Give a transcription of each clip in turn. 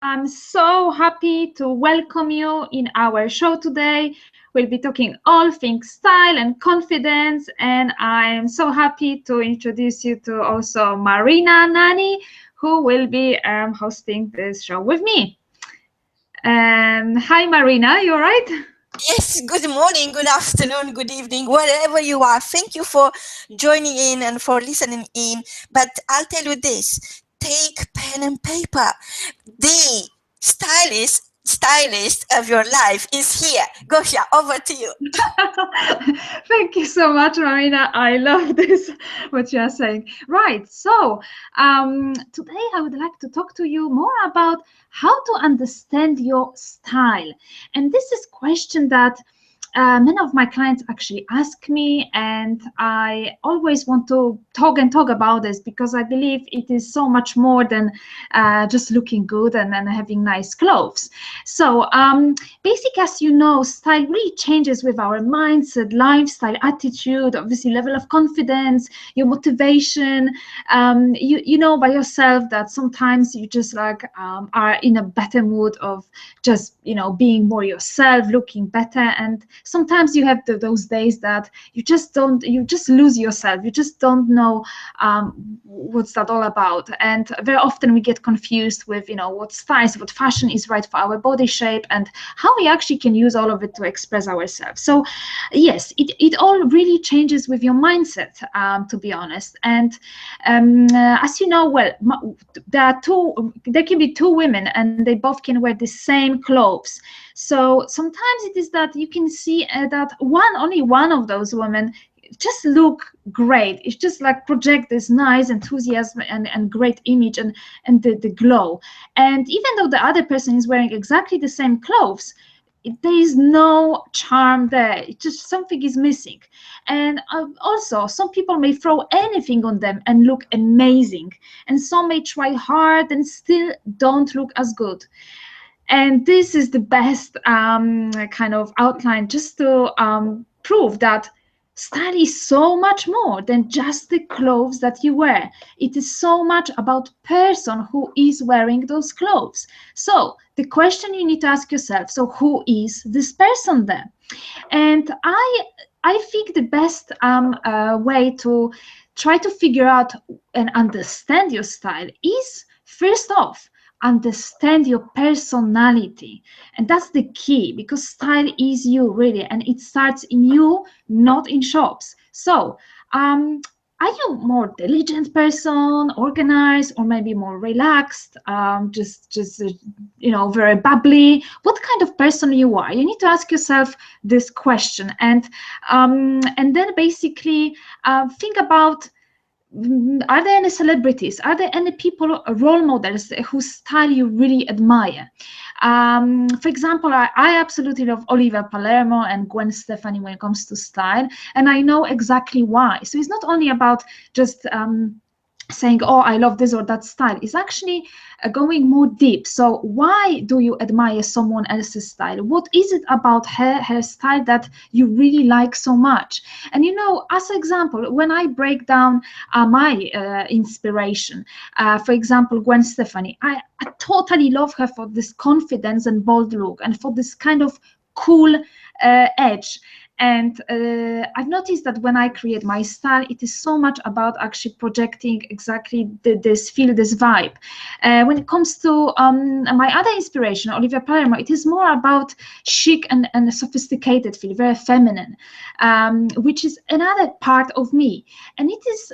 I'm so happy to welcome you in our show today. We'll be talking all things style and confidence, and I'm so happy to introduce you to also Marina Nani, who will be hosting this show with me. Hi, Marina, you all right? Yes, good morning, good afternoon, good evening, wherever you are. Thank you for joining in and for listening in. But I'll tell you this, take pen and paper. The stylist of your life is here. Gosia, over to you. Thank you so much, Marina. I love this, what you are saying. Right. So today I would like to talk to you more about how to understand your style. And this is a question that many of my clients actually ask me, and I always want to talk about this because I believe it is so much more than just looking good and having nice clothes. So basic, as you know, style really changes with our mindset, lifestyle, attitude, obviously level of confidence, your motivation. You know by yourself that sometimes you just are in a better mood of just being more yourself, looking better, and sometimes you have those days that you just lose yourself. You just don't know what's that all about, and very often we get confused with what styles, what fashion is right for our body shape, and how we actually can use all of it to express ourselves. So yes, it all really changes with your mindset, to be honest. And as you know, well, there can be two women and they both can wear the same clothes. So sometimes it is that you can see that only one of those women just look great. It's just like project this nice enthusiasm and great image and the glow. And even though the other person is wearing exactly the same clothes, there is no charm there. It's just something is missing. And also, some people may throw anything on them and look amazing, and some may try hard and still don't look as good. And this is the best kind of outline just to prove that style is so much more than just the clothes that you wear. It is so much about person who is wearing those clothes. So the question you need to ask yourself, so who is this person then? And I think the best way to try to figure out and understand your style is, first off, understand your personality. And that's the key, because style is you, really, and it starts in you, not in shops. So are you more diligent person, organized, or maybe more relaxed, very bubbly? What kind of person you are? You need to ask yourself this question, and then basically think about, are there any celebrities? Are there any people, role models whose style you really admire? For example, I absolutely love Olivia Palermo and Gwen Stefani when it comes to style, and I know exactly why. So it's not only about just saying, oh, I love this or that style. Is actually going more deep. So why do you admire someone else's style? What is it about her style that you really like so much? And as an example, when I break down my inspiration, for example, Gwen Stefani, I totally love her for this confidence and bold look, and for this kind of cool edge. And I've noticed that when I create my style, it is so much about actually projecting exactly this feel, this vibe. When it comes to my other inspiration, Olivia Palermo, it is more about chic and a sophisticated feel, very feminine, which is another part of me. And it is,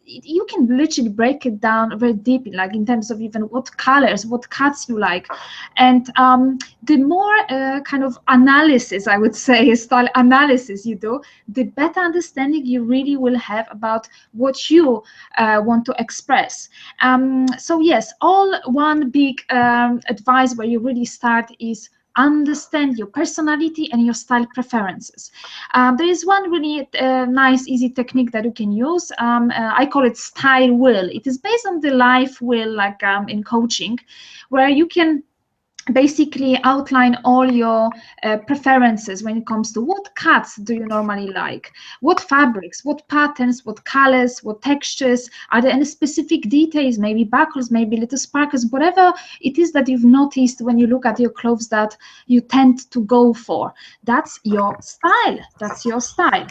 you can literally break it down very deeply, like in terms of even what colors, what cuts you like. And the more kind of analysis, I would say, style analysis you do, the better understanding you really will have about what you want to express. So yes, all one big advice where you really start is understand your personality and your style preferences. There is one really nice, easy technique that you can use. I call it style wheel. It is based on the life wheel, like in coaching, where you can basically outline all your preferences when it comes to what cuts do you normally like, what fabrics, what patterns, what colors, what textures, are there any specific details, maybe buckles, maybe little sparkles, whatever it is that you've noticed when you look at your clothes that you tend to go for. That's your style. That's your style.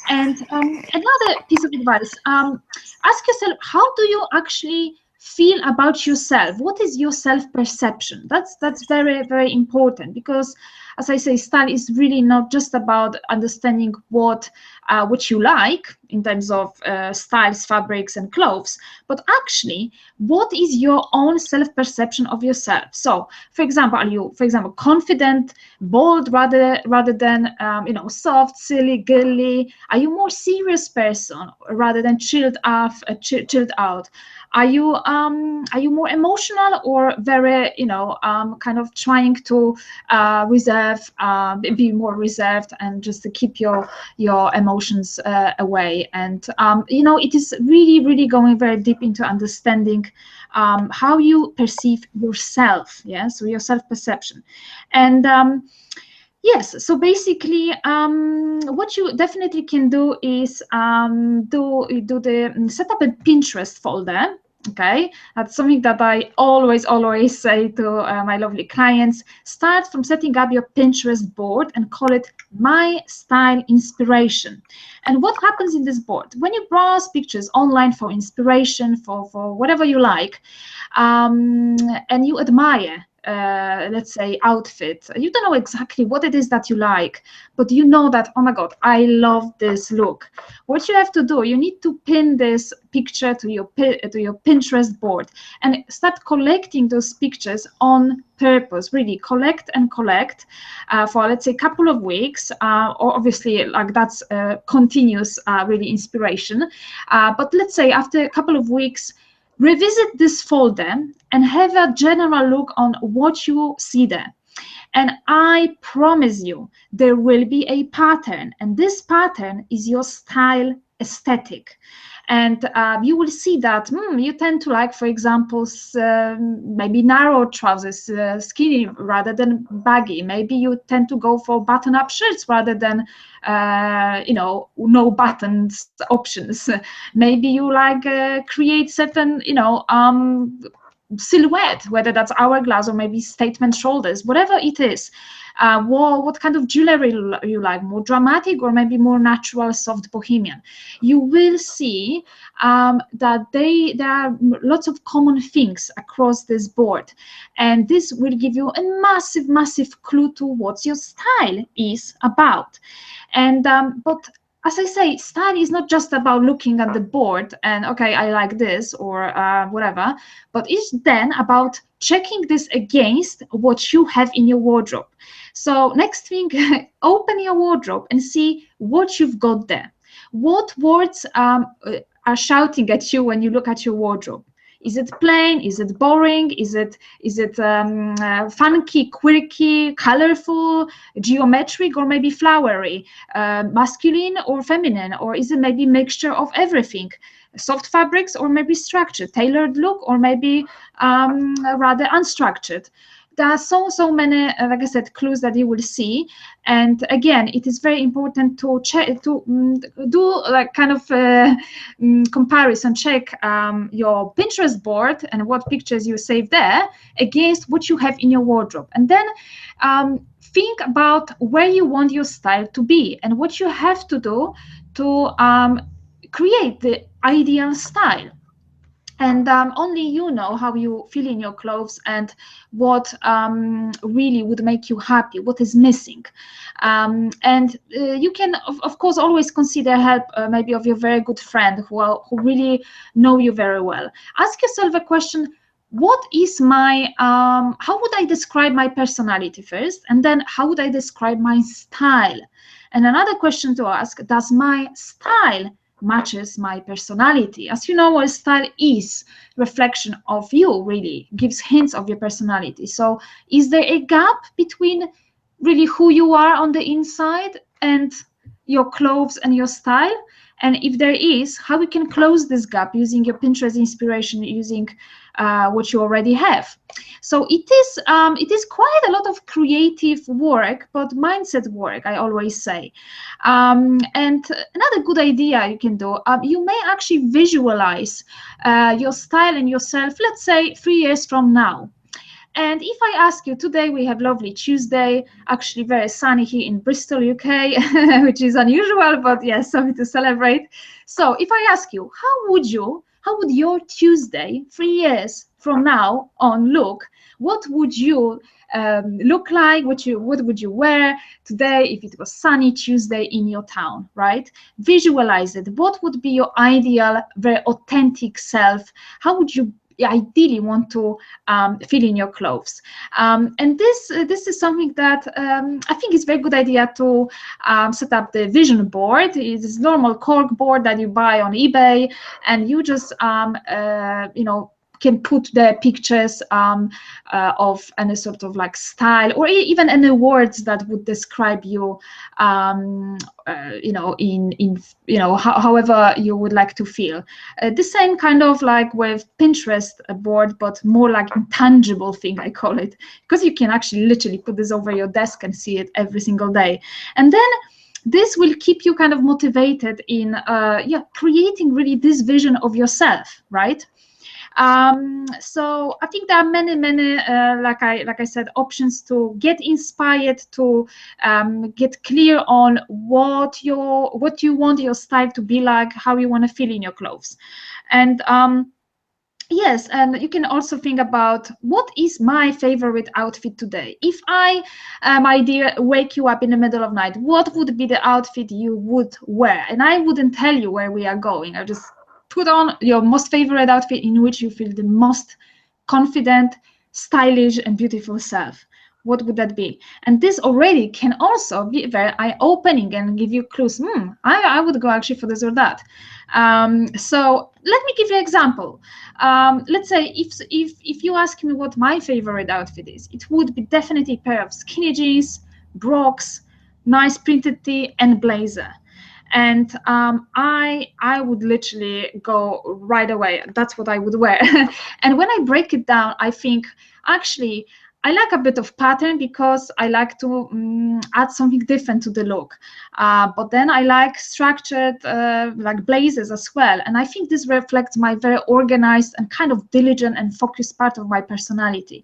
And another piece of advice, ask yourself, how do you actually feel about yourself? What is your self-perception? That's very, very important, because as I say, style is really not just about understanding what you like in terms of styles, fabrics, and clothes, but actually what is your own self-perception of yourself. So, for example, are you, for example, confident, bold, rather than soft, silly, girly? Are you more serious person rather than chilled out? Are you more emotional, or very kind of trying to be more reserved and just to keep your emotions away? And it is really, really going very deep into understanding how you perceive yourself. Yeah, so your self-perception. And yes, so basically, what you definitely can do is set up a Pinterest folder. Okay, that's something that I always say to my lovely clients. Start from setting up your Pinterest board and call it My Style Inspiration. And what happens in this board? When you browse pictures online for inspiration, for whatever you like, and you admire, let's say, outfit, you don't know exactly what it is that you like, but you know that, oh my god, I love this look. What you have to do, you need to pin this picture to your Pinterest board and start collecting those pictures on purpose. Really collect and collect for, let's say, a couple of weeks, or obviously, like, that's continuous really inspiration, but let's say after a couple of weeks, revisit this folder and have a general look on what you see there. And I promise you, there will be a pattern, and this pattern is your style aesthetic. And you will see that you tend to like, for example, maybe narrow trousers, skinny rather than baggy. Maybe you tend to go for button-up shirts rather than no buttons options. Maybe you like create certain silhouette, whether that's hourglass or maybe statement shoulders, whatever it is. What kind of jewelry you like, more dramatic or maybe more natural, soft, bohemian. You will see that there are lots of common things across this board, and this will give you a massive clue to what your style is about. And but as I say, style is not just about looking at the board and, okay, I like this or whatever, but it's then about checking this against what you have in your wardrobe. So next thing, open your wardrobe and see what you've got there. What words are shouting at you when you look at your wardrobe? Is it plain? Is it boring? Is it funky, quirky, colorful, geometric, or maybe flowery, masculine or feminine? Or is it maybe mixture of everything? Soft fabrics or maybe structured, tailored look, or maybe rather unstructured? There are so many, like I said, clues that you will see. And again, it is very important to check, to do like kind of comparison, check your Pinterest board and what pictures you save there against what you have in your wardrobe. And then think about where you want your style to be and what you have to do to create the ideal style. And only you know how you feel in your clothes and what really would make you happy, what is missing. And you can, of course, always consider help maybe of your very good friend who really know you very well. Ask yourself a question: what is my, how would I describe my personality first? And then how would I describe my style? And another question to ask: does my style matches my personality? As you know, what style is reflection of you, really gives hints of your personality. So is there a gap between really who you are on the inside and your clothes and your style? And if there is, how we can close this gap using your Pinterest inspiration, using what you already have. So it is quite a lot of creative work, but mindset work, I always say. And another good idea you can do, you may actually visualize your style and yourself, let's say 3 years from now. And if I ask you, today we have lovely Tuesday, actually very sunny here in Bristol, UK, which is unusual, but yes, something to celebrate. So if I ask you, how would your Tuesday 3 years from now on look? What would you look like? What would you wear today if it was sunny Tuesday in your town, right? Visualize it. What would be your ideal, very authentic self? How would you ideally want to feel in your clothes? And this is something that I think is a very good idea to set up the vision board. It is normal cork board that you buy on eBay, and you just can put the pictures of any sort of like style, or even any words that would describe you, however you would like to feel. The same kind of like with Pinterest board, but more like intangible thing, I call it, because you can actually literally put this over your desk and see it every single day. And then this will keep you kind of motivated in creating really this vision of yourself, right? So I think there are many like I said, options to get inspired, to get clear on what you want your style to be like, how you want to feel in your clothes. And yes, and you can also think about, what is my favorite outfit today? If I, my dear, wake you up in the middle of night, what would be the outfit you would wear? And I wouldn't tell you where we are going. I just put on your most favorite outfit in which you feel the most confident, stylish, and beautiful self. What would that be? And this already can also be very eye-opening and give you clues. I would go actually for this or that. So let me give you an example. Let's say if you ask me what my favorite outfit is, it would be definitely a pair of skinny jeans, Brooks, nice printed tee, and blazer. And I would literally go right away. That's what I would wear. And when I break it down, I think actually I like a bit of pattern because I like to add something different to the look. But then I like structured like blazers as well. And I think this reflects my very organized and kind of diligent and focused part of my personality.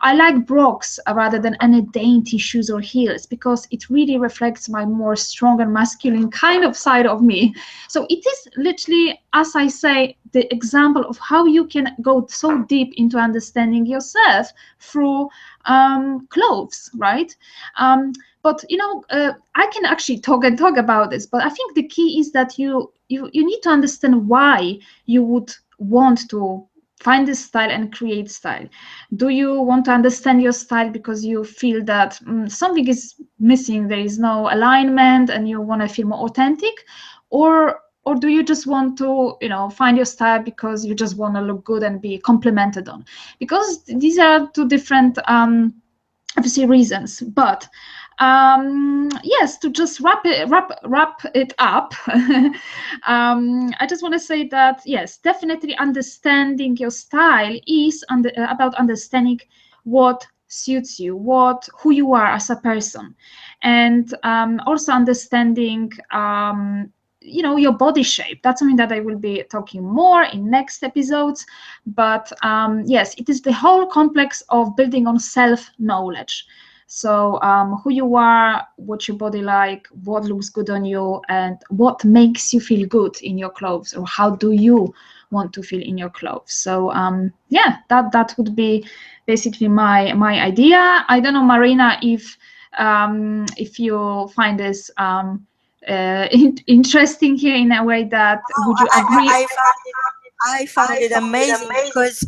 I like Brooks rather than any dainty shoes or heels because it really reflects my more strong and masculine kind of side of me. So it is literally, as I say, the example of how you can go so deep into understanding yourself through clothes, right? But I can actually talk about this, but I think the key is that you need to understand why you would want to find this style and create style. Do you want to understand your style because you feel that something is missing, there is no alignment, and you want to feel more authentic? Or do you just want to, find your style because you just want to look good and be complimented on? Because these are two different, obviously, reasons. But yes, to just wrap it up, I just want to say that yes, definitely understanding your style is about understanding what suits you, who you are as a person, and also understanding your body shape. That's something that I will be talking more in next episodes. But yes, it is the whole complex of building on self-knowledge. So who you are, what your body like, what looks good on you, and what makes you feel good in your clothes, or how do you want to feel in your clothes. So yeah, that would be basically my idea. I don't know, Marina, if you find this interesting here in a way that would you agree? I found it amazing because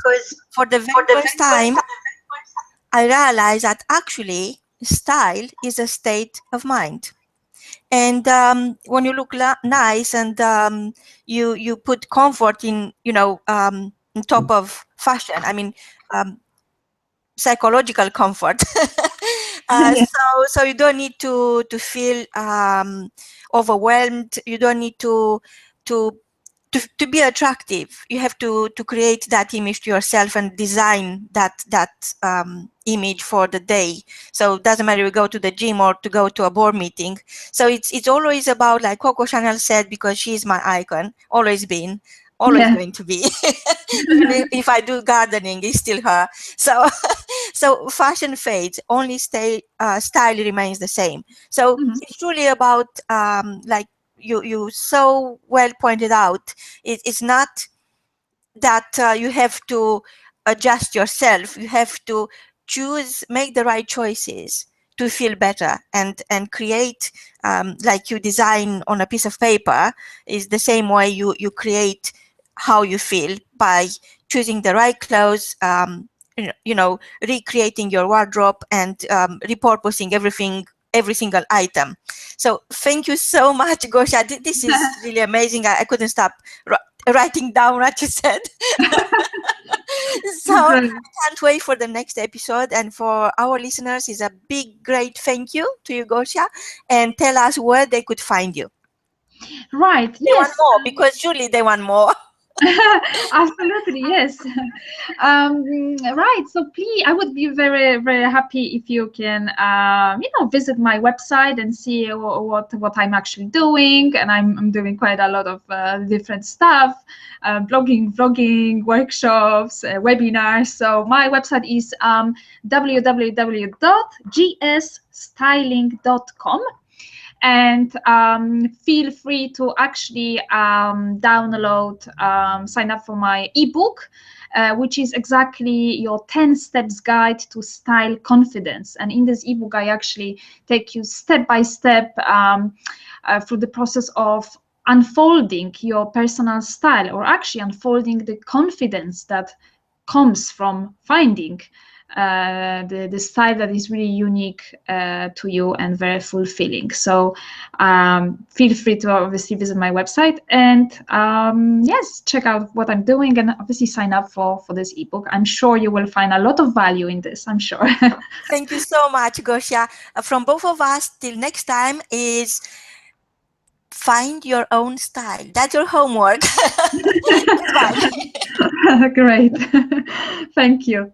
for the very first time I realized that actually style is a state of mind. And when you look nice and you put comfort in, on top of fashion, I mean, psychological comfort. So you don't need to feel overwhelmed. You don't need to to be attractive, you have to create that image to yourself and design that image for the day. So it doesn't matter you go to the gym or to go to a board meeting. So it's always about, like Coco Chanel said, because she's my icon, always been, always Yeah. going to be. Even if I do gardening, it's still her. So so fashion fades, only style remains the same. So Mhm. it's truly about like you so well pointed out, it's not that you have to adjust yourself. You have to choose, make the right choices to feel better, and create, like you design on a piece of paper, is the same way you create how you feel by choosing the right clothes, recreating your wardrobe, and repurposing everything, every single item. So thank you so much, Gosia. This is really amazing. I couldn't stop writing down what you said. So I Great. can't wait for the next episode. And for our listeners, is a big, great thank you to you, Gosia. And tell us where they could find you. Right. They want Yes. more, because surely they want more. Absolutely, yes. Right. So please, I would be very, very happy if you can, visit my website and see what I'm actually doing. And I'm doing quite a lot of different stuff, blogging, vlogging, workshops, webinars. So my website is www.gsstyling.com. And feel free to actually download, sign up for my ebook, which is exactly your 10 steps guide to style confidence. And in this ebook, I actually take you step by step through the process of unfolding your personal style, or actually unfolding the confidence that comes from finding the style that is really unique to you and very fulfilling. So feel free to obviously visit my website and yes, check out what I'm doing, and obviously sign up for this ebook. I'm sure you will find a lot of value in this, I'm sure. Thank you so much, Gosia. From both of us, till next time, is find your own style. That's your homework. Goodbye. Great. Thank you.